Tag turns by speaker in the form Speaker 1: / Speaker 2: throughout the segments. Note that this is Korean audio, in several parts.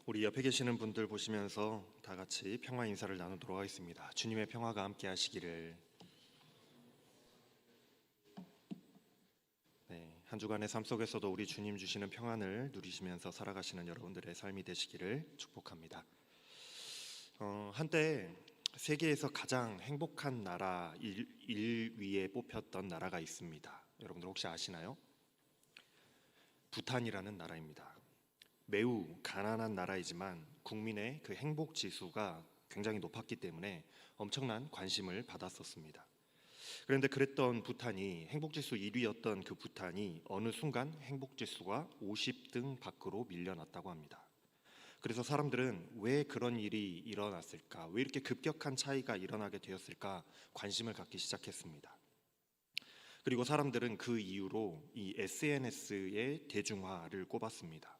Speaker 1: 우리 옆에 계시는 분들 보시면서 다 같이 평화 인사를 나누도록 하겠습니다. 주님의 평화가 함께 하시기를. 네, 한 주간의 삶 속에서도 우리 주님 주시는 평안을 누리시면서 살아가시는 여러분들의 삶이 되시기를 축복합니다. 한때 세계에서 가장 행복한 나라 1위에 뽑혔던 나라가 있습니다. 여러분들 혹시 아시나요? 부탄이라는 나라입니다. 매우 가난한 나라이지만 국민의 그 행복 지수가 굉장히 높았기 때문에 엄청난 관심을 받았었습니다. 그런데 그랬던 부탄이, 행복지수 1위였던 그 부탄이 어느 순간 행복지수가 50등 밖으로 밀려났다고 합니다. 그래서 사람들은 왜 그런 일이 일어났을까, 왜 이렇게 급격한 차이가 일어나게 되었을까 관심을 갖기 시작했습니다. 그리고 사람들은 그 이후로 이 SNS의 대중화를 꼽았습니다.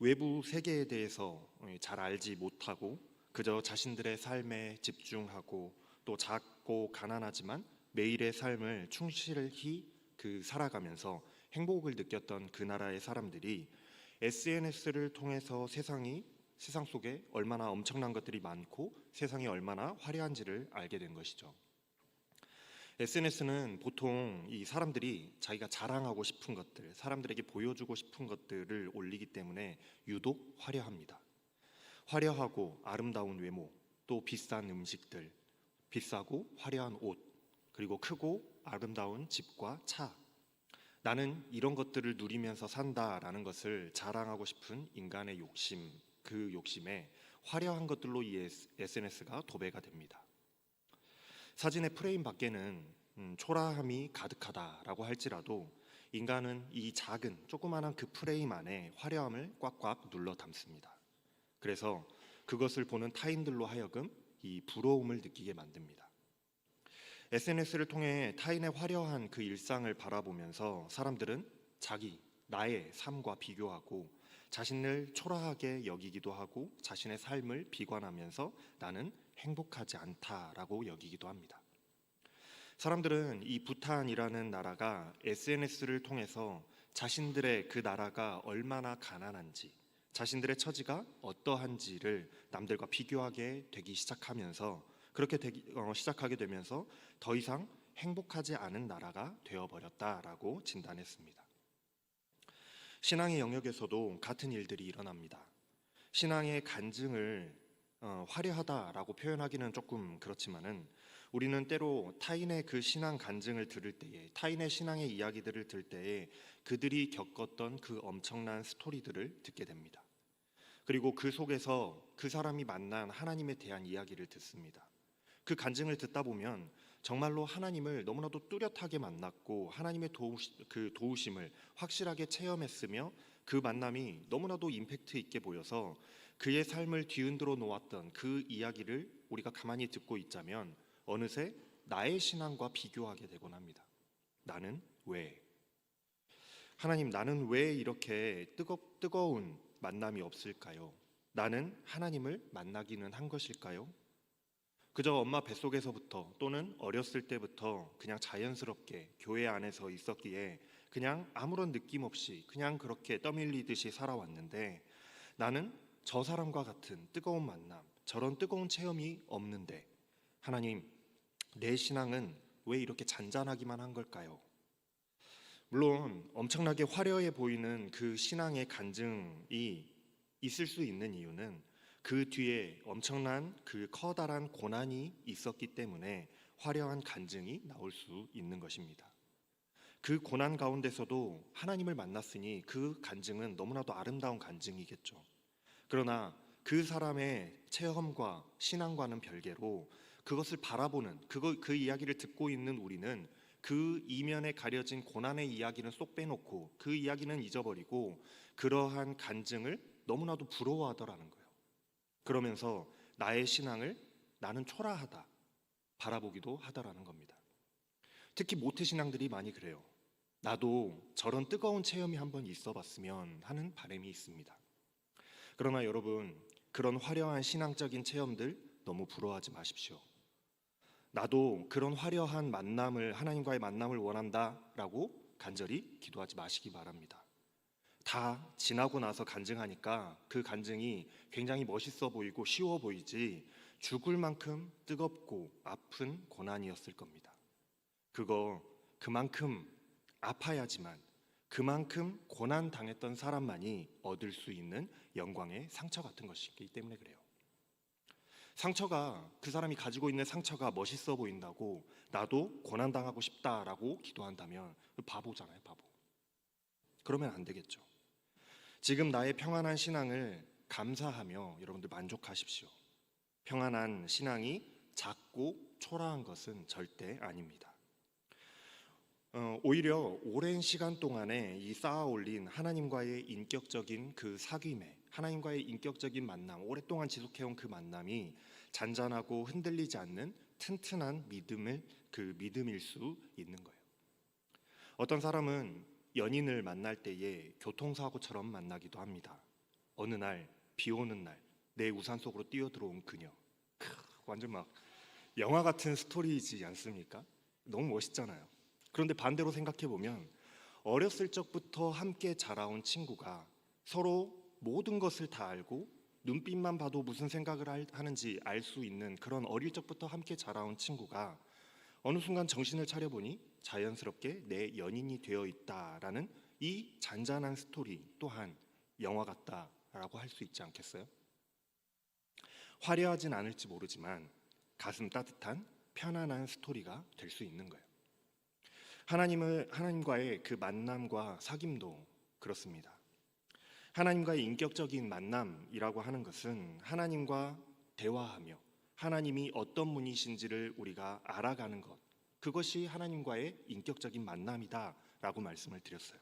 Speaker 1: 외부 세계에 대해서 잘 알지 못하고 그저 자신들의 삶에 집중하고 또 작고 가난하지만 매일의 삶을 충실히 살아가면서 행복을 느꼈던 그 나라의 사람들이 SNS를 통해서 세상 속에 얼마나 엄청난 것들이 많고 세상이 얼마나 화려한지를 알게 된 것이죠. SNS는 보통 이 사람들이 자기가 자랑하고 싶은 것들, 사람들에게 보여주고 싶은 것들을 올리기 때문에 유독 화려합니다. 화려하고 아름다운 외모, 또 비싼 음식들, 비싸고 화려한 옷, 그리고 크고 아름다운 집과 차. 나는 이런 것들을 누리면서 산다라는 것을 자랑하고 싶은 인간의 욕심, 그 욕심에 화려한 것들로 이 SNS가 도배가 됩니다. 사진의 프레임 밖에는 초라함이 가득하다라고 할지라도 인간은 이 작은 조그마한 그 프레임 안에 화려함을 꽉꽉 눌러 담습니다. 그래서 그것을 보는 타인들로 하여금 이 부러움을 느끼게 만듭니다. SNS를 통해 타인의 화려한 그 일상을 바라보면서 사람들은 나의 삶과 비교하고 자신을 초라하게 여기기도 하고 자신의 삶을 비관하면서 나는 행복하지 않다라고 여기기도 합니다. 사람들은 이 부탄이라는 나라가 SNS를 통해서 자신들의 그 나라가 얼마나 가난한지, 자신들의 처지가 어떠한지를 남들과 비교하게 되기 시작하면서 시작하게 되면서 더 이상 행복하지 않은 나라가 되어버렸다라고 진단했습니다. 신앙의 영역에서도 같은 일들이 일어납니다. 신앙의 간증을 화려하다라고 표현하기는 조금 그렇지만은 우리는 때로 타인의 그 신앙 간증을 들을 때에, 타인의 신앙의 이야기들을 들을 때에 그들이 겪었던 그 엄청난 스토리들을 듣게 됩니다. 그리고 그 속에서 그 사람이 만난 하나님에 대한 이야기를 듣습니다. 그 간증을 듣다 보면 정말로 하나님을 너무나도 뚜렷하게 만났고 하나님의 도우심을 확실하게 체험했으며 그 만남이 너무나도 임팩트 있게 보여서 그의 삶을 뒤흔들어 놓았던 그 이야기를 우리가 가만히 듣고 있자면 어느새 나의 신앙과 비교하게 되곤 합니다. 나는 왜? 하나님, 나는 왜 이렇게 뜨거운 만남이 없을까요? 나는 하나님을 만나기는 한 것일까요? 그저 엄마 뱃속에서부터 또는 어렸을 때부터 그냥 자연스럽게 교회 안에서 있었기에 그냥 아무런 느낌 없이 그냥 그렇게 떠밀리듯이 살아왔는데 나는 저 사람과 같은 뜨거운 만남, 저런 뜨거운 체험이 없는데 하나님, 내 신앙은 왜 이렇게 잔잔하기만 한 걸까요? 물론 엄청나게 화려해 보이는 그 신앙의 간증이 있을 수 있는 이유는 그 뒤에 엄청난 그 커다란 고난이 있었기 때문에 화려한 간증이 나올 수 있는 것입니다. 그 고난 가운데서도 하나님을 만났으니 그 간증은 너무나도 아름다운 간증이겠죠. 그러나 그 사람의 체험과 신앙과는 별개로 그것을 바라보는 그 이야기를 듣고 있는 우리는 그 이면에 가려진 고난의 이야기는 쏙 빼놓고 그 이야기는 잊어버리고 그러한 간증을 너무나도 부러워하더라는 거예요. 그러면서 나의 신앙을 나는 초라하다 바라보기도 하더라는 겁니다. 특히 모태신앙들이 많이 그래요. 나도 저런 뜨거운 체험이 한번 있어봤으면 하는 바람이 있습니다. 그러나 여러분, 그런 화려한 신앙적인 체험들 너무 부러워하지 마십시오. 나도 그런 화려한 하나님과의 만남을 원한다라고 간절히 기도하지 마시기 바랍니다. 다 지나고 나서 간증하니까 그 간증이 굉장히 멋있어 보이고 쉬워 보이지 죽을 만큼 뜨겁고 아픈 고난이었을 겁니다. 그거 그만큼 아파야지만 그만큼 고난 당했던 사람만이 얻을 수 있는 영광의 상처 같은 것이기 때문에 그래요. 상처가 그 사람이 가지고 있는 상처가 멋있어 보인다고 나도 고난 당하고 싶다라고 기도한다면 바보잖아요, 바보. 그러면 안 되겠죠. 지금 나의 평안한 신앙을 감사하며 여러분들 만족하십시오. 평안한 신앙이 작고 초라한 것은 절대 아닙니다. 오히려 오랜 시간 동안에 이 쌓아 올린 하나님과의 인격적인 그 사귐에 하나님과의 인격적인 만남, 오랫동안 지속해온 그 만남이 잔잔하고 흔들리지 않는 튼튼한 믿음일 수 있는 거예요. 어떤 사람은 연인을 만날 때에 교통사고처럼 만나기도 합니다. 어느 날, 비 오는 날, 내 우산 속으로 뛰어들어온 그녀. 완전 막 영화 같은 스토리이지 않습니까? 너무 멋있잖아요. 그런데 반대로 생각해보면 어렸을 적부터 함께 자라온 친구가 서로 모든 것을 다 알고 눈빛만 봐도 무슨 생각을 하는지 알 수 있는 그런 어릴 적부터 함께 자라온 친구가 어느 순간 정신을 차려보니 자연스럽게 내 연인이 되어 있다라는 이 잔잔한 스토리 또한 영화 같다라고 할 수 있지 않겠어요? 화려하진 않을지 모르지만 가슴 따뜻한 편안한 스토리가 될 수 있는 거예요. 하나님과의 그 만남과 사귐도 그렇습니다. 하나님과의 인격적인 만남이라고 하는 것은 하나님과 대화하며 하나님이 어떤 분이신지를 우리가 알아가는 것, 그것이 하나님과의 인격적인 만남이다라고 말씀을 드렸어요.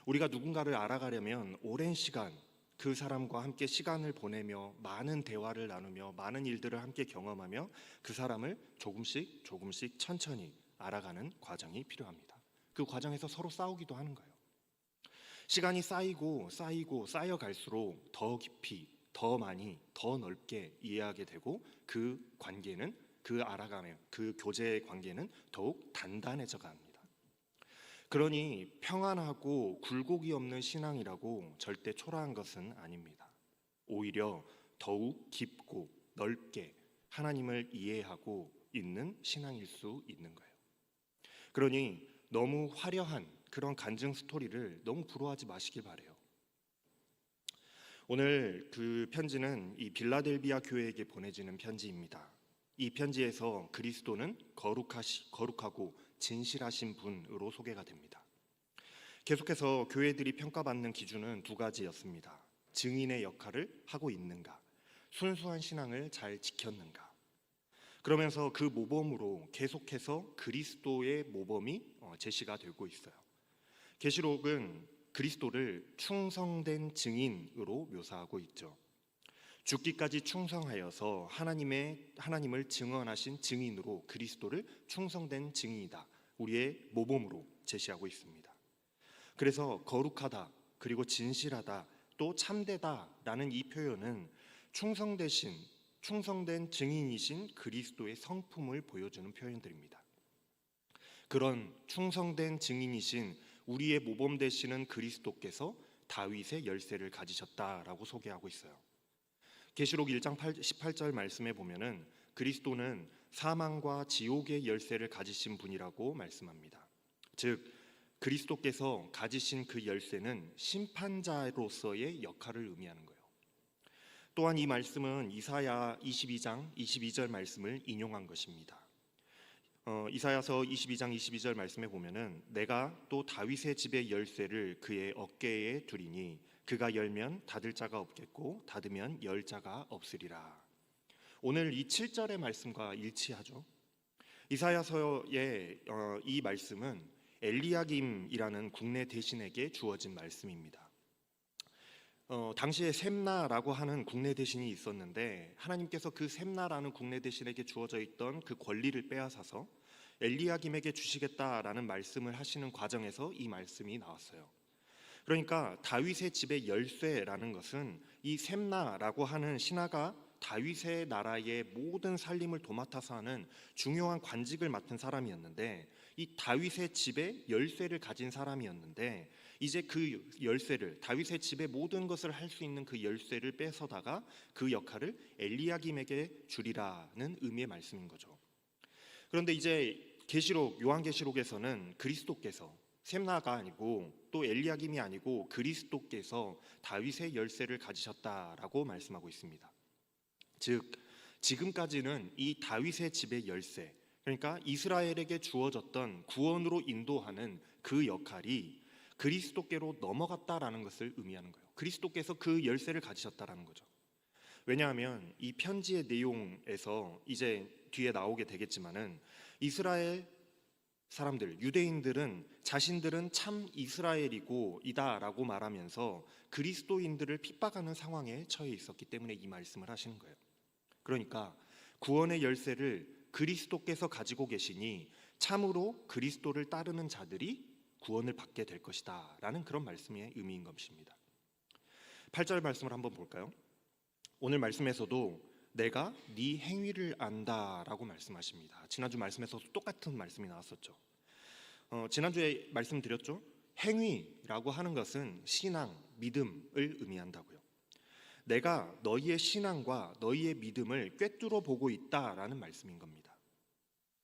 Speaker 1: 우리가 누군가를 알아가려면 오랜 시간 그 사람과 함께 시간을 보내며 많은 대화를 나누며 많은 일들을 함께 경험하며 그 사람을 조금씩 천천히 알아가는 과정이 필요합니다. 그 과정에서 서로 싸우기도 하는 거예요. 시간이 쌓이고 쌓여갈수록 더 깊이, 더 많이, 더 넓게 이해하게 되고 그 관계는, 그 알아가는, 그 교제의 관계는 더욱 단단해져 갑니다. 그러니 평안하고 굴곡이 없는 신앙이라고 절대 초라한 것은 아닙니다. 오히려 더욱 깊고 넓게 하나님을 이해하고 있는 신앙일 수 있는 거예요. 그러니 너무 화려한 그런 간증 스토리를 너무 부러워하지 마시길 바래요. 오늘 그 편지는 이 빌라델비아 교회에게 보내지는 편지입니다. 이 편지에서 그리스도는 거룩하고 진실하신 분으로 소개가 됩니다. 계속해서 교회들이 평가받는 기준은 두 가지였습니다. 증인의 역할을 하고 있는가, 순수한 신앙을 잘 지켰는가. 그러면서 그 모범으로 계속해서 그리스도의 모범이 제시가 되고 있어요. 계시록은 그리스도를 충성된 증인으로 묘사하고 있죠. 죽기까지 충성하여서 하나님을 증언하신 증인으로 그리스도를 충성된 증인이다. 우리의 모범으로 제시하고 있습니다. 그래서 거룩하다, 그리고 진실하다, 또 참되다라는 이 표현은 충성된 증인이신 그리스도의 성품을 보여주는 표현들입니다. 그런 충성된 증인이신 우리의 모범 되시는 그리스도께서 다윗의 열쇠를 가지셨다라고 소개하고 있어요. 계시록 1장 18절 말씀에 보면은 그리스도는 사망과 지옥의 열쇠를 가지신 분이라고 말씀합니다. 즉 그리스도께서 가지신 그 열쇠는 심판자로서의 역할을 의미하는 거예요. 또한 이 말씀은 이사야 22장 22절 말씀을 인용한 것입니다. 이사야서 22장 22절 말씀에 보면은 내가 또 다윗의 집의 열쇠를 그의 어깨에 두리니 그가 열면 닫을 자가 없겠고 닫으면 열 자가 없으리라. 오늘 이 7절의 말씀과 일치하죠. 이사야서의 이 말씀은 엘리야김이라는 국내 대신에게 주어진 말씀입니다. 당시에 셈나라고 하는 국내 대신이 있었는데 하나님께서 그 셈나라는 국내 대신에게 주어져 있던 그 권리를 빼앗아서 엘리야김에게 주시겠다라는 말씀을 하시는 과정에서 이 말씀이 나왔어요. 그러니까 다윗의 집의 열쇠라는 것은 이 셈나라고 하는 신하가 다윗의 나라의 모든 살림을 도맡아서 하는 중요한 관직을 맡은 사람이었는데 이 다윗의 집의 열쇠를 가진 사람이었는데 이제 그 열쇠를, 다윗의 집의 모든 것을 할 수 있는 그 열쇠를 뺏어다가 그 역할을 엘리야김에게 주리라는 의미의 말씀인 거죠. 그런데 이제 요한계시록에서는 그리스도께서, 셈나가 아니고 또 엘리야김이 아니고 그리스도께서 다윗의 열쇠를 가지셨다라고 말씀하고 있습니다. 즉 지금까지는 이 다윗의 집의 열쇠, 그러니까 이스라엘에게 주어졌던 구원으로 인도하는 그 역할이 그리스도께로 넘어갔다라는 것을 의미하는 거예요. 그리스도께서 그 열쇠를 가지셨다라는 거죠. 왜냐하면 이 편지의 내용에서 이제 뒤에 나오게 되겠지만은 이스라엘 사람들, 유대인들은 자신들은 참 이스라엘이고 이다라고 말하면서 그리스도인들을 핍박하는 상황에 처해 있었기 때문에 이 말씀을 하시는 거예요. 그러니까 구원의 열쇠를 그리스도께서 가지고 계시니 참으로 그리스도를 따르는 자들이 구원을 받게 될 것이다 라는 그런 말씀의 의미인 것입니다. 8절 말씀을 한번 볼까요? 오늘 말씀에서도 내가 네 행위를 안다 라고 말씀하십니다. 지난주 말씀에서도 똑같은 말씀이 나왔었죠. 지난주에 말씀드렸죠. 행위라고 하는 것은 신앙, 믿음을 의미한다고요. 내가 너희의 신앙과 너희의 믿음을 꿰뚫어 보고 있다라는 말씀인 겁니다.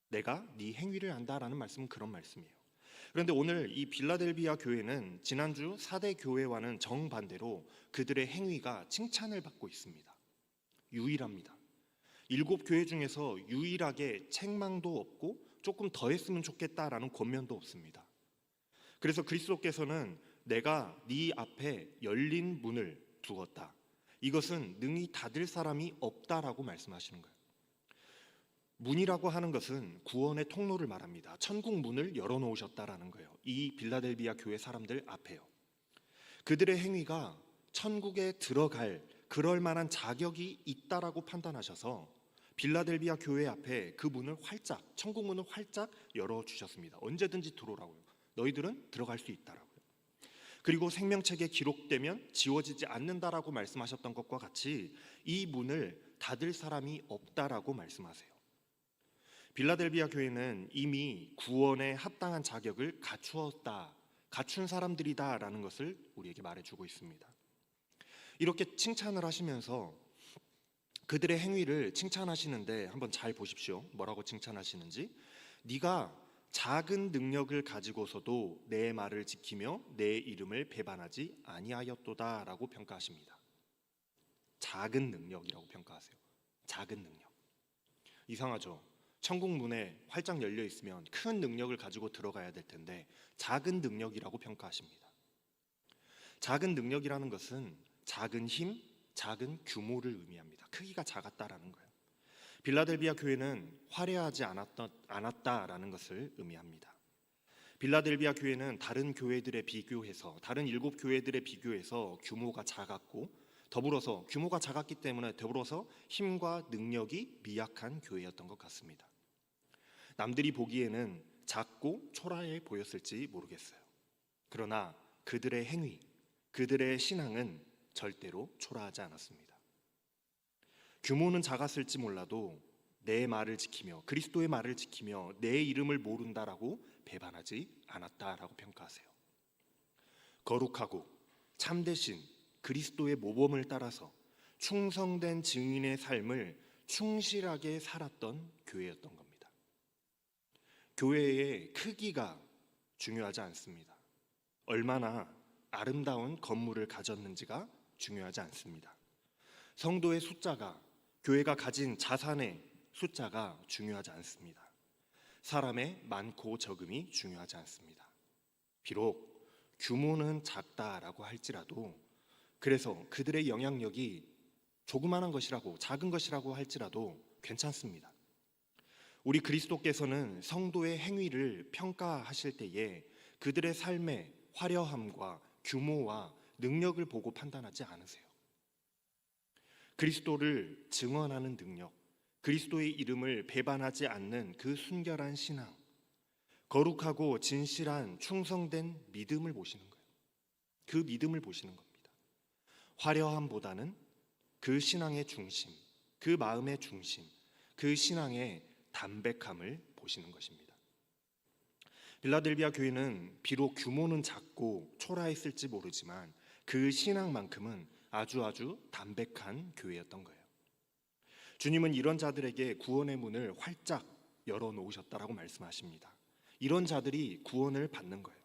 Speaker 1: 내가 네 행위를 안다라는 말씀은 그런 말씀이에요. 그런데 오늘 이 빌라델비아 교회는 지난주 4대 교회와는 정반대로 그들의 행위가 칭찬을 받고 있습니다. 유일합니다. 7교회 중에서 유일하게 책망도 없고 조금 더 했으면 좋겠다라는 권면도 없습니다. 그래서 그리스도께서는 내가 네 앞에 열린 문을 두었다. 이것은 능히 닫을 사람이 없다라고 말씀하시는 거예요. 문이라고 하는 것은 구원의 통로를 말합니다. 천국 문을 열어놓으셨다라는 거예요. 이 빌라델비아 교회 사람들 앞에요. 그들의 행위가 천국에 들어갈 그럴 만한 자격이 있다라고 판단하셔서 빌라델비아 교회 앞에 그 문을 활짝, 천국 문을 활짝 열어주셨습니다. 언제든지 들어오라고요. 너희들은 들어갈 수 있다라고요. 그리고 생명책에 기록되면 지워지지 않는다라고 말씀하셨던 것과 같이 이 문을 닫을 사람이 없다라고 말씀하세요. 빌라델비아 교회는 이미 구원에 합당한 자격을 갖춘 사람들이다라는 것을 우리에게 말해주고 있습니다. 이렇게 칭찬을 하시면서 그들의 행위를 칭찬하시는데 한번 잘 보십시오. 뭐라고 칭찬하시는지. 네가 작은 능력을 가지고서도 내 말을 지키며 내 이름을 배반하지 아니하였도다라고 평가하십니다. 작은 능력이라고 평가하세요. 작은 능력. 이상하죠? 천국 문에 활짝 열려 있으면 큰 능력을 가지고 들어가야 될 텐데 작은 능력이라고 평가하십니다. 작은 능력이라는 것은 작은 힘, 작은 규모를 의미합니다. 크기가 작았다라는 거예요. 빌라델비아 교회는 화려하지 않았다라는 것을 의미합니다. 빌라델비아 교회는 다른 교회들에 비교해서, 다른 7교회들에 비교해서 규모가 작았고, 더불어서 규모가 작았기 때문에 더불어서 힘과 능력이 미약한 교회였던 것 같습니다. 남들이 보기에는 작고 초라해 보였을지 모르겠어요. 그러나 그들의 행위, 그들의 신앙은 절대로 초라하지 않았습니다. 규모는 작았을지 몰라도 내 말을 지키며 그리스도의 말을 지키며 내 이름을 모른다라고 배반하지 않았다라고 평가하세요. 거룩하고 참되신 그리스도의 모범을 따라서 충성된 증인의 삶을 충실하게 살았던 교회였던 겁니다. 교회의 크기가 중요하지 않습니다. 얼마나 아름다운 건물을 가졌는지가 중요하지 않습니다. 성도의 숫자가, 교회가 가진 자산의 숫자가 중요하지 않습니다. 사람의 많고 적음이 중요하지 않습니다. 비록 규모는 작다라고 할지라도, 그래서 그들의 영향력이 조그마한 것이라고, 작은 것이라고 할지라도 괜찮습니다. 우리 그리스도께서는 성도의 행위를 평가하실 때에 그들의 삶의 화려함과 규모와 능력을 보고 판단하지 않으세요. 그리스도를 증언하는 능력, 그리스도의 이름을 배반하지 않는 그 순결한 신앙, 거룩하고 진실한 충성된 믿음을 보시는 거예요. 그 믿음을 보시는 겁니다. 화려함보다는 그 신앙의 중심, 그 마음의 중심, 그 신앙의 담백함을 보시는 것입니다. 빌라델비아 교회는 비록 규모는 작고 초라했을지 모르지만 그 신앙만큼은 아주 담백한 교회였던 거예요. 주님은 이런 자들에게 구원의 문을 활짝 열어놓으셨다라고 말씀하십니다. 이런 자들이 구원을 받는 거예요.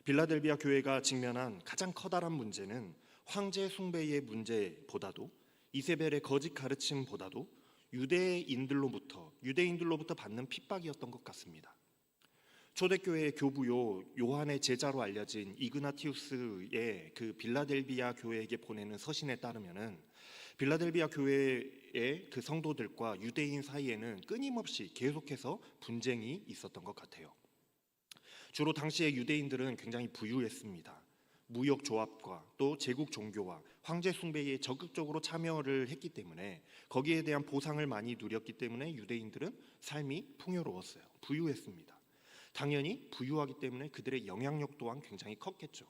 Speaker 1: 빌라델비아 교회가 직면한 가장 커다란 문제는 황제 숭배의 문제보다도 이세벨의 거짓 가르침보다도 유대인들로부터 받는 핍박이었던 것 같습니다. 초대교회의 교부요 요한의 제자로 알려진 이그나티우스의 그 빌라델비아 교회에게 보내는 서신에 따르면은 빌라델비아 교회의 그 성도들과 유대인 사이에는 끊임없이 계속해서 분쟁이 있었던 것 같아요. 주로 당시의 유대인들은 굉장히 부유했습니다. 무역 조합과 또 제국 종교와 황제 숭배에 적극적으로 참여를 했기 때문에 거기에 대한 보상을 많이 누렸기 때문에 유대인들은 삶이 풍요로웠어요. 부유했습니다. 당연히 부유하기 때문에 그들의 영향력 또한 굉장히 컸겠죠.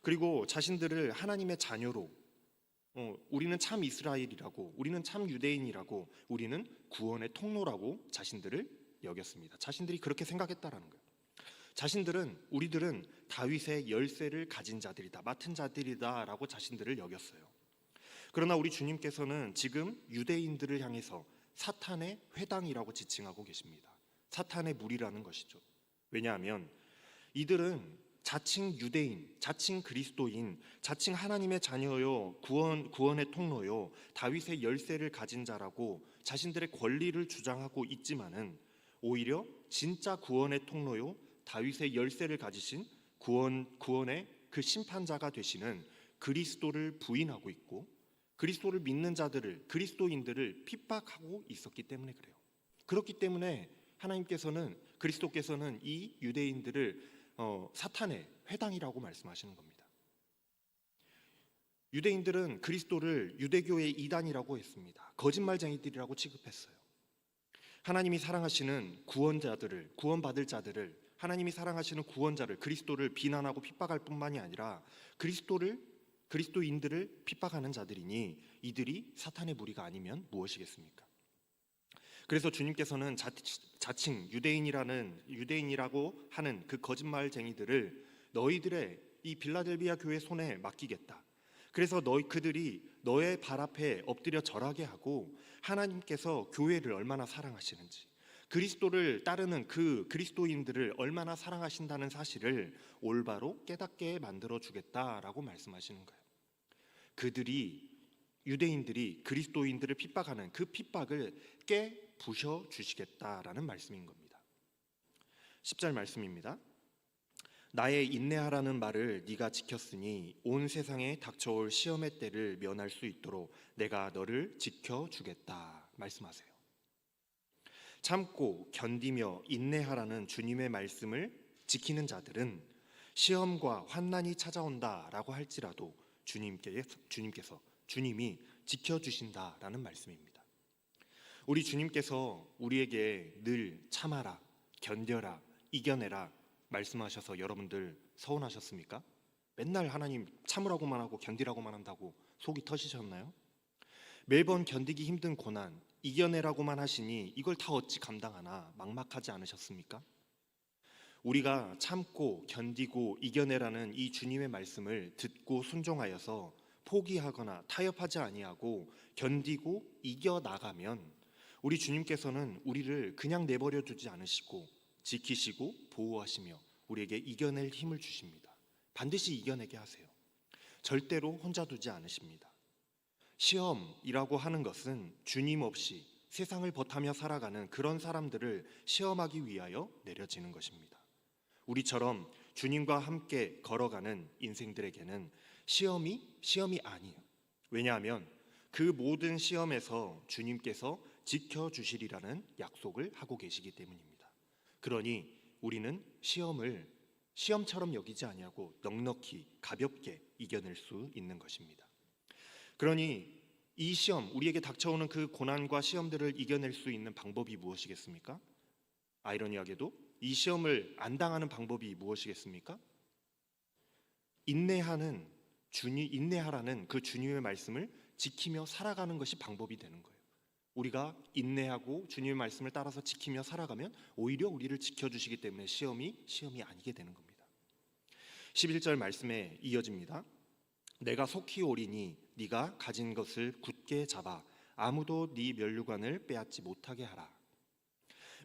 Speaker 1: 그리고 자신들을 하나님의 자녀로 우리는 참 이스라엘이라고, 우리는 참 유대인이라고, 우리는 구원의 통로라고 자신들을 여겼습니다. 자신들이 그렇게 생각했다라는 거예요. 우리들은 다윗의 열쇠를 가진 자들이다, 맡은 자들이다라고 자신들을 여겼어요. 그러나 우리 주님께서는 지금 유대인들을 향해서 사탄의 회당이라고 지칭하고 계십니다. 사탄의 무리라는 것이죠. 왜냐하면 이들은 자칭 유대인, 자칭 그리스도인, 자칭 하나님의 자녀요, 구원의 통로요, 다윗의 열쇠를 가진 자라고 자신들의 권리를 주장하고 있지만은 오히려 진짜 구원의 통로요, 다윗의 열쇠를 가지신 구원의 그 심판자가 되시는 그리스도를 부인하고 있고 그리스도를 믿는 자들을, 그리스도인들을 핍박하고 있었기 때문에 그래요. 그렇기 때문에 하나님께서는, 그리스도께서는 이 유대인들을 사탄의 회당이라고 말씀하시는 겁니다. 유대인들은 그리스도를 유대교의 이단이라고 했습니다. 거짓말쟁이들이라고 취급했어요. 하나님이 사랑하시는 구원자들을, 구원받을 자들을, 하나님이 사랑하시는 구원자를, 그리스도를 비난하고 핍박할 뿐만이 아니라 그리스도인들을 핍박하는 자들이니 이들이 사탄의 무리가 아니면 무엇이겠습니까? 그래서 주님께서는 자칭 유대인이라고 하는 그 거짓말쟁이들을 너희들의 이 빌라델비아 교회 손에 맡기겠다. 그래서 그들이 너의 발 앞에 엎드려 절하게 하고 하나님께서 교회를 얼마나 사랑하시는지, 그리스도를 따르는 그 그리스도인들을 얼마나 사랑하신다는 사실을 올바로 깨닫게 만들어 주겠다라고 말씀하시는 거예요. 유대인들이 그리스도인들을 핍박하는 그 핍박을 깨부셔 주시겠다라는 말씀인 겁니다. 10절 말씀입니다. 나의 인내하라는 말을 네가 지켰으니 온 세상에 닥쳐올 시험의 때를 면할 수 있도록 내가 너를 지켜주겠다 말씀하세요. 참고 견디며 인내하라는 주님의 말씀을 지키는 자들은 시험과 환난이 찾아온다라고 할지라도 주님이 지켜주신다라는 말씀입니다. 우리 주님께서 우리에게 늘 참아라, 견뎌라, 이겨내라 말씀하셔서 여러분들 서운하셨습니까? 맨날 하나님 참으라고만 하고 견디라고만 한다고 속이 터지셨나요? 매번 견디기 힘든 고난, 이겨내라고만 하시니 이걸 다 어찌 감당하나 막막하지 않으셨습니까? 우리가 참고 견디고 이겨내라는 이 주님의 말씀을 듣고 순종하여서 포기하거나 타협하지 아니하고 견디고 이겨나가면 우리 주님께서는 우리를 그냥 내버려 두지 않으시고 지키시고 보호하시며 우리에게 이겨낼 힘을 주십니다. 반드시 이겨내게 하세요. 절대로 혼자 두지 않으십니다. 시험이라고 하는 것은 주님 없이 세상을 버타며 살아가는 그런 사람들을 시험하기 위하여 내려지는 것입니다. 우리처럼 주님과 함께 걸어가는 인생들에게는 시험이 아니에요. 왜냐하면 그 모든 시험에서 주님께서 지켜주시리라는 약속을 하고 계시기 때문입니다. 그러니 우리는 시험을 시험처럼 여기지 아니하고 넉넉히 가볍게 이겨낼 수 있는 것입니다. 그러니 이 시험, 우리에게 닥쳐오는 그 고난과 시험들을 이겨낼 수 있는 방법이 무엇이겠습니까? 아이러니하게도 이 시험을 안 당하는 방법이 무엇이겠습니까? 인내하라는 그 주님의 말씀을 지키며 살아가는 것이 방법이 되는 거예요. 우리가 인내하고 주님의 말씀을 따라서 지키며 살아가면 오히려 우리를 지켜주시기 때문에 시험이 아니게 되는 겁니다. 11절 말씀에 이어집니다. 내가 속히 오리니 네가 가진 것을 굳게 잡아 아무도 네 면류관을 빼앗지 못하게 하라.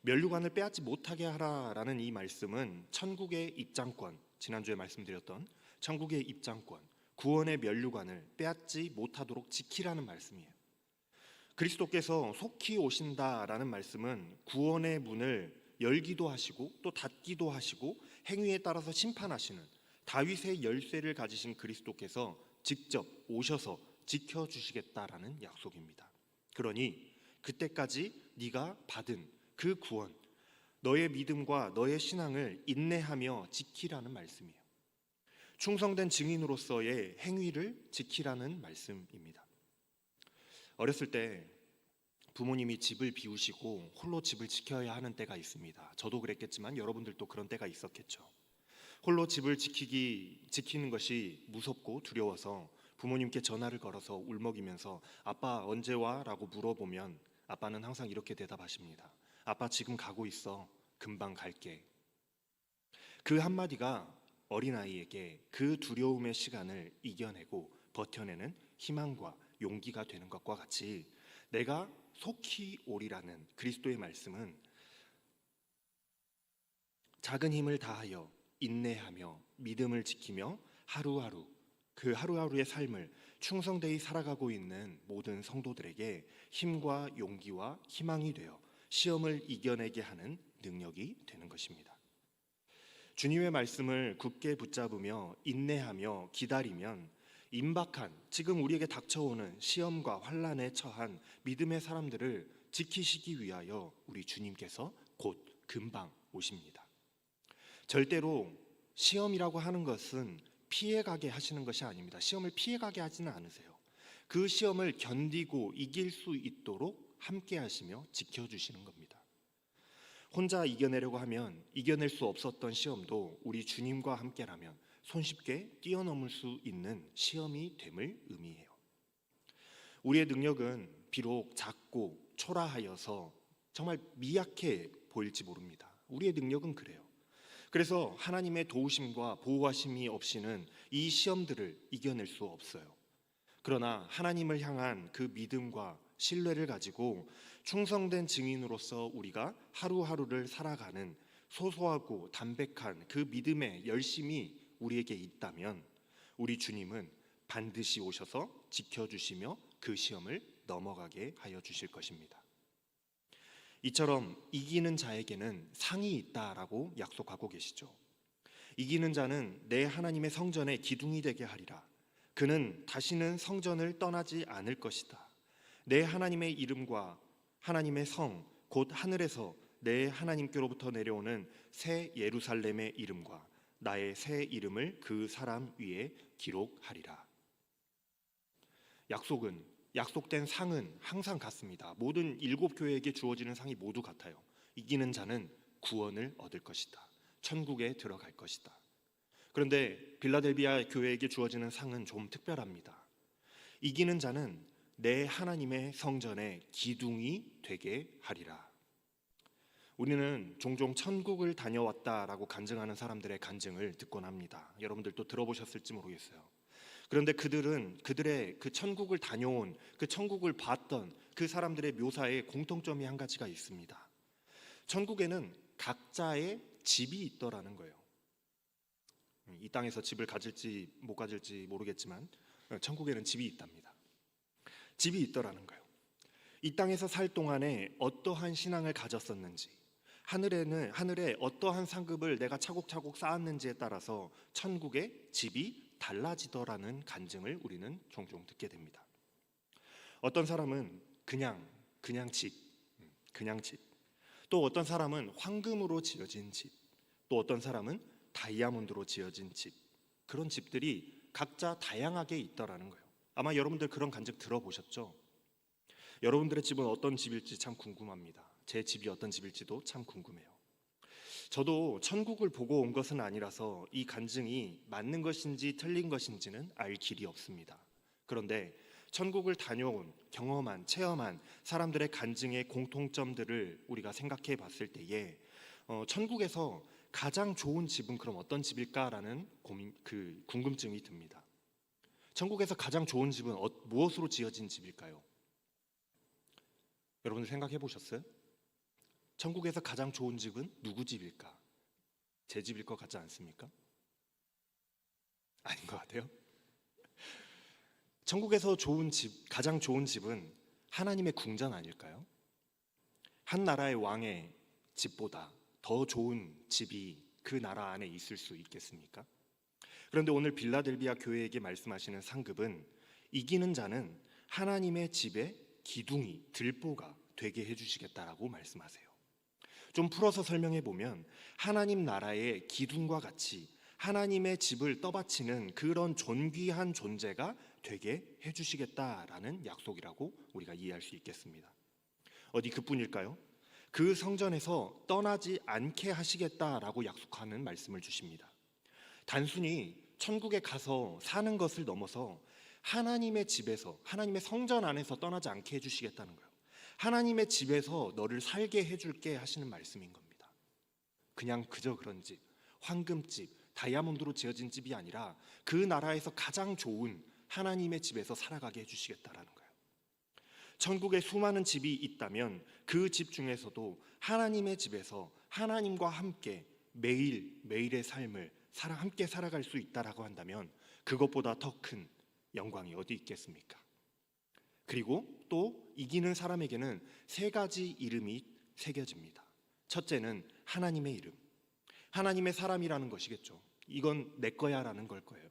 Speaker 1: 면류관을 빼앗지 못하게 하라라는 이 말씀은 천국의 입장권, 지난주에 말씀드렸던 천국의 입장권, 구원의 면류관을 빼앗지 못하도록 지키라는 말씀이에요. 그리스도께서 속히 오신다라는 말씀은 구원의 문을 열기도 하시고 또 닫기도 하시고 행위에 따라서 심판하시는 다윗의 열쇠를 가지신 그리스도께서 직접 오셔서 지켜주시겠다라는 약속입니다. 그러니 그때까지 네가 받은 그 구원, 너의 믿음과 너의 신앙을 인내하며 지키라는 말씀이에요. 충성된 증인으로서의 행위를 지키라는 말씀입니다. 어렸을 때 부모님이 집을 비우시고 홀로 집을 지켜야 하는 때가 있습니다. 저도 그랬겠지만 여러분들도 그런 때가 있었겠죠. 홀로 집을 지키는 것이 무섭고 두려워서 부모님께 전화를 걸어서 울먹이면서 아빠 언제 와? 라고 물어보면 아빠는 항상 이렇게 대답하십니다. 아빠 지금 가고 있어. 금방 갈게. 그 한마디가 어린아이에게 그 두려움의 시간을 이겨내고 버텨내는 희망과 용기가 되는 것과 같이 내가 속히 오리라는 그리스도의 말씀은 작은 힘을 다하여 인내하며 믿음을 지키며 하루하루 그 하루하루의 삶을 충성되이 살아가고 있는 모든 성도들에게 힘과 용기와 희망이 되어 시험을 이겨내게 하는 능력이 되는 것입니다. 주님의 말씀을 굳게 붙잡으며 인내하며 기다리면 임박한 지금 우리에게 닥쳐오는 시험과 환난에 처한 믿음의 사람들을 지키시기 위하여 우리 주님께서 곧 금방 오십니다. 절대로 시험이라고 하는 것은 피해가게 하시는 것이 아닙니다. 시험을 피해가게 하지는 않으세요. 그 시험을 견디고 이길 수 있도록 함께 하시며 지켜주시는 겁니다. 혼자 이겨내려고 하면 이겨낼 수 없었던 시험도 우리 주님과 함께라면 손쉽게 뛰어넘을 수 있는 시험이 됨을 의미해요. 우리의 능력은 비록 작고 초라하여서 정말 미약해 보일지 모릅니다. 우리의 능력은 그래요. 그래서 하나님의 도우심과 보호하심이 없이는 이 시험들을 이겨낼 수 없어요. 그러나 하나님을 향한 그 믿음과 신뢰를 가지고 충성된 증인으로서 우리가 하루하루를 살아가는 소소하고 담백한 그 믿음의 열심이 우리에게 있다면 우리 주님은 반드시 오셔서 지켜주시며 그 시험을 넘어가게 하여 주실 것입니다. 이처럼 이기는 자에게는 상이 있다라고 약속하고 계시죠. 이기는 자는 내 하나님의 성전의 기둥이 되게 하리라. 그는 다시는 성전을 떠나지 않을 것이다. 내 하나님의 이름과 하나님의 성, 곧 하늘에서 내 하나님께로부터 내려오는 새 예루살렘의 이름과 나의 새 이름을 그 사람 위에 기록하리라. 약속된 상은 항상 같습니다. 모든 7교회에게 주어지는 상이 모두 같아요. 이기는 자는 구원을 얻을 것이다. 천국에 들어갈 것이다. 그런데 빌라델비아 교회에게 주어지는 상은 좀 특별합니다. 이기는 자는 내 하나님의 성전의 기둥이 되게 하리라. 우리는 종종 천국을 다녀왔다라고 간증하는 사람들의 간증을 듣곤 합니다. 여러분들도 들어보셨을지 모르겠어요. 그런데 그들의 그 천국을 다녀온, 그 천국을 봤던 그 사람들의 묘사에 공통점이 한 가지가 있습니다. 천국에는 각자의 집이 있더라는 거예요. 이 땅에서 집을 가질지 못 가질지 모르겠지만 천국에는 집이 있답니다. 집이 있더라는 거예요. 이 땅에서 살 동안에 어떠한 신앙을 가졌었는지, 하늘에 어떠한 상급을 내가 차곡차곡 쌓았는지에 따라서 천국의 집이 달라지더라는 간증을 우리는 종종 듣게 됩니다. 어떤 사람은 그냥 집, 또 어떤 사람은 황금으로 지어진 집, 또 어떤 사람은 다이아몬드로 지어진 집, 그런 집들이 각자 다양하게 있더라는 거예요. 아마 여러분들 그런 간증 들어보셨죠? 여러분들의 집은 어떤 집일지 참 궁금합니다. 제 집이 어떤 집일지도 참 궁금해요. 저도 천국을 보고 온 것은 아니라서 이 간증이 맞는 것인지 틀린 것인지는 알 길이 없습니다. 그런데 천국을 다녀온, 경험한, 체험한 사람들의 간증의 공통점들을 우리가 생각해 봤을 때에 천국에서 가장 좋은 집은 그럼 어떤 집일까라는 궁금증이 듭니다. 천국에서 가장 좋은 집은 무엇으로 지어진 집일까요? 여러분들 생각해 보셨어요? 천국에서 가장 좋은 집은 누구 집일까? 제 집일 것 같지 않습니까? 아닌 것 같아요? 천국에서 가장 좋은 집은 하나님의 궁전 아닐까요? 한 나라의 왕의 집보다 더 좋은 집이 그 나라 안에 있을 수 있겠습니까? 그런데 오늘 빌라델비아 교회에게 말씀하시는 상급은 이기는 자는 하나님의 집의 기둥이 들보가 되게 해주시겠다라고 말씀하세요. 좀 풀어서 설명해 보면 하나님 나라의 기둥과 같이 하나님의 집을 떠받치는 그런 존귀한 존재가 되게 해주시겠다라는 약속이라고 우리가 이해할 수 있겠습니다. 어디 그뿐일까요? 그 성전에서 떠나지 않게 하시겠다라고 약속하는 말씀을 주십니다. 단순히 천국에 가서 사는 것을 넘어서 하나님의 집에서, 하나님의 성전 안에서 떠나지 않게 해주시겠다는 거예요. 하나님의 집에서 너를 살게 해줄게 하시는 말씀인 겁니다. 그냥 그저 그런 집, 황금집, 다이아몬드로 지어진 집이 아니라 그 나라에서 가장 좋은 하나님의 집에서 살아가게 해주시겠다라는 거예요. 천국에 수많은 집이 있다면 그 집 중에서도 하나님의 집에서 하나님과 함께 매일의 삶을 함께 살아갈 수 있다라고 한다면 그것보다 더 큰 영광이 어디 있겠습니까? 그리고 또 이기는 사람에게는 세 가지 이름이 새겨집니다. 첫째는 하나님의 이름, 하나님의 사람이라는 것이겠죠. 이건 내 거야라는 걸 거예요.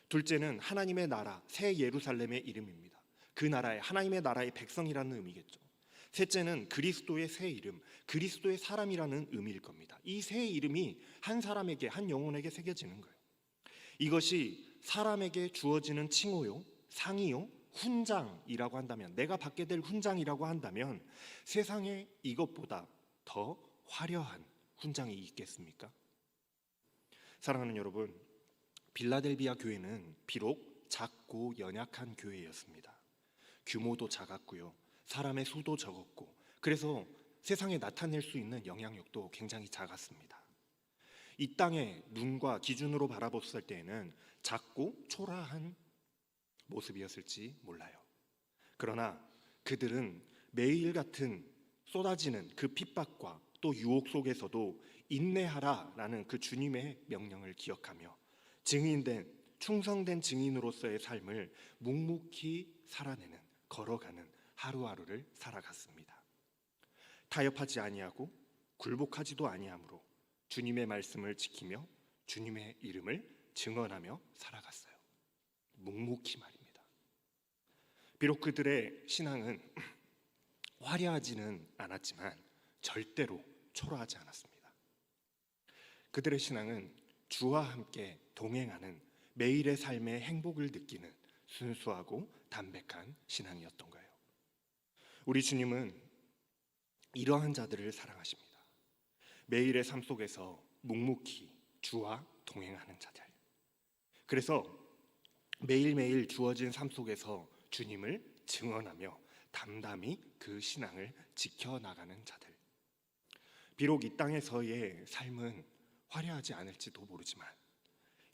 Speaker 1: 둘째는 하나님의 나라, 새 예루살렘의 이름입니다. 그 나라의 하나님의 나라의 백성이라는 의미겠죠. 셋째는 그리스도의 새 이름, 그리스도의 사람이라는 의미일 겁니다. 이 새 이름이 한 사람에게, 한 영혼에게 새겨지는 거예요. 이것이 사람에게 주어지는 칭호요, 상이요, 훈장이라고 한다면, 내가 받게 될 훈장이라고 한다면 세상에 이것보다 더 화려한 훈장이 있겠습니까? 사랑하는 여러분, 빌라델비아 교회는 비록 작고 연약한 교회였습니다. 규모도 작았고요, 사람의 수도 적었고, 그래서 세상에 나타낼 수 있는 영향력도 굉장히 작았습니다. 이 땅의 눈과 기준으로 바라봤을 때에는 작고 초라한 모습이었을지 몰라요. 그러나 그들은 매일 같은 쏟아지는 그 핍박과 또 유혹 속에서도 인내하라라는 그 주님의 명령을 기억하며 충성된 증인으로서의 삶을 묵묵히 살아내는, 걸어가는 하루하루를 살아갔습니다. 타협하지 아니하고 굴복하지도 아니하므로 주님의 말씀을 지키며 주님의 이름을 증언하며 살아갔어요. 묵묵히 말입니다. 비록 그들의 신앙은 화려하지는 않았지만 절대로 초라하지 않았습니다. 그들의 신앙은 주와 함께 동행하는 매일의 삶의 행복을 느끼는 순수하고 담백한 신앙이었던 거예요. 우리 주님은 이러한 자들을 사랑하십니다. 매일의 삶 속에서 묵묵히 주와 동행하는 자들. 그래서 매일매일 주어진 삶 속에서 주님을 증언하며 담담히 그 신앙을 지켜나가는 자들. 비록 이 땅에서의 삶은 화려하지 않을지도 모르지만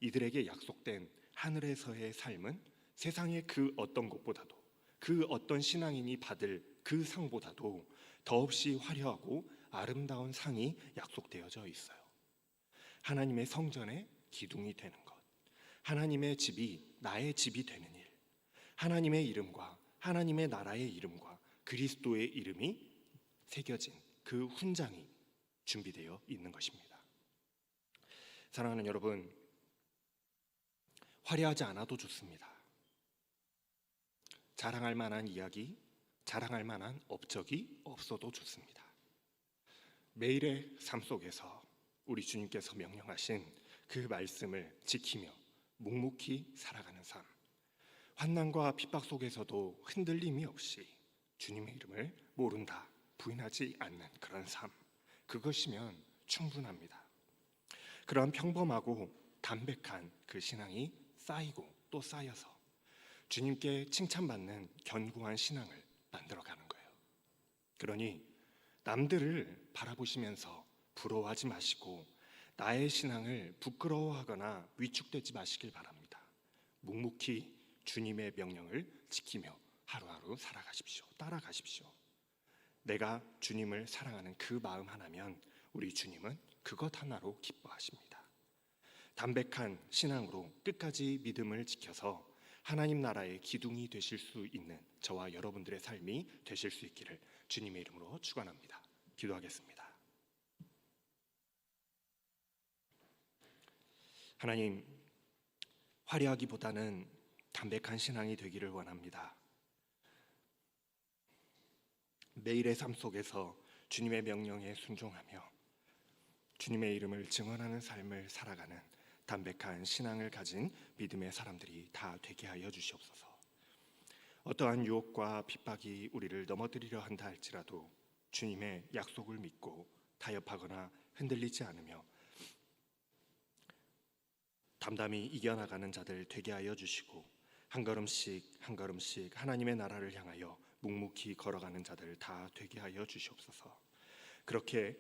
Speaker 1: 이들에게 약속된 하늘에서의 삶은 세상의 그 어떤 것보다도, 그 어떤 신앙인이 받을 그 상보다도 더없이 화려하고 아름다운 상이 약속되어져 있어요. 하나님의 성전의 기둥이 되는 것, 하나님의 집이 나의 집이 되는 일, 하나님의 이름과 하나님의 나라의 이름과 그리스도의 이름이 새겨진 그 훈장이 준비되어 있는 것입니다. 사랑하는 여러분, 화려하지 않아도 좋습니다. 자랑할 만한 이야기, 자랑할 만한 업적이 없어도 좋습니다. 매일의 삶 속에서 우리 주님께서 명령하신 그 말씀을 지키며 묵묵히 살아가는 삶, 환난과 핍박 속에서도 흔들림이 없이 주님의 이름을 모른다, 부인하지 않는 그런 삶, 그것이면 충분합니다. 그러한 평범하고 담백한 그 신앙이 쌓이고 또 쌓여서 주님께 칭찬받는 견고한 신앙을 만들어가는 거예요. 그러니 남들을 바라보시면서 부러워하지 마시고 나의 신앙을 부끄러워하거나 위축되지 마시길 바랍니다. 묵묵히 주님의 명령을 지키며 하루하루 살아가십시오. 따라가십시오. 내가 주님을 사랑하는 그 마음 하나면 우리 주님은 그것 하나로 기뻐하십니다. 담백한 신앙으로 끝까지 믿음을 지켜서 하나님 나라의 기둥이 되실 수 있는 저와 여러분들의 삶이 되실 수 있기를 주님의 이름으로 축원합니다. 기도하겠습니다. 하나님, 화려하기보다는 담백한 신앙이 되기를 원합니다. 매일의 삶 속에서 주님의 명령에 순종하며 주님의 이름을 증언하는 삶을 살아가는 담백한 신앙을 가진 믿음의 사람들이 다 되게 하여 주시옵소서. 어떠한 유혹과 핍박이 우리를 넘어뜨리려 한다 할지라도 주님의 약속을 믿고 타협하거나 흔들리지 않으며 담담히 이겨나가는 자들 되게 하여 주시고 한 걸음씩 한 걸음씩 하나님의 나라를 향하여 묵묵히 걸어가는 자들 다 되게 하여 주시옵소서. 그렇게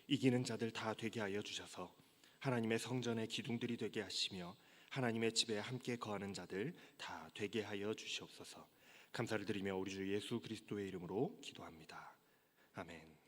Speaker 1: 이기는 자들 다 되게 하여 주셔서 하나님의 성전의 기둥들이 되게 하시며 하나님의 집에 함께 거하는 자들 다 되게 하여 주시옵소서. 감사를 드리며 우리 주 예수 그리스도의 이름으로 기도합니다. 아멘.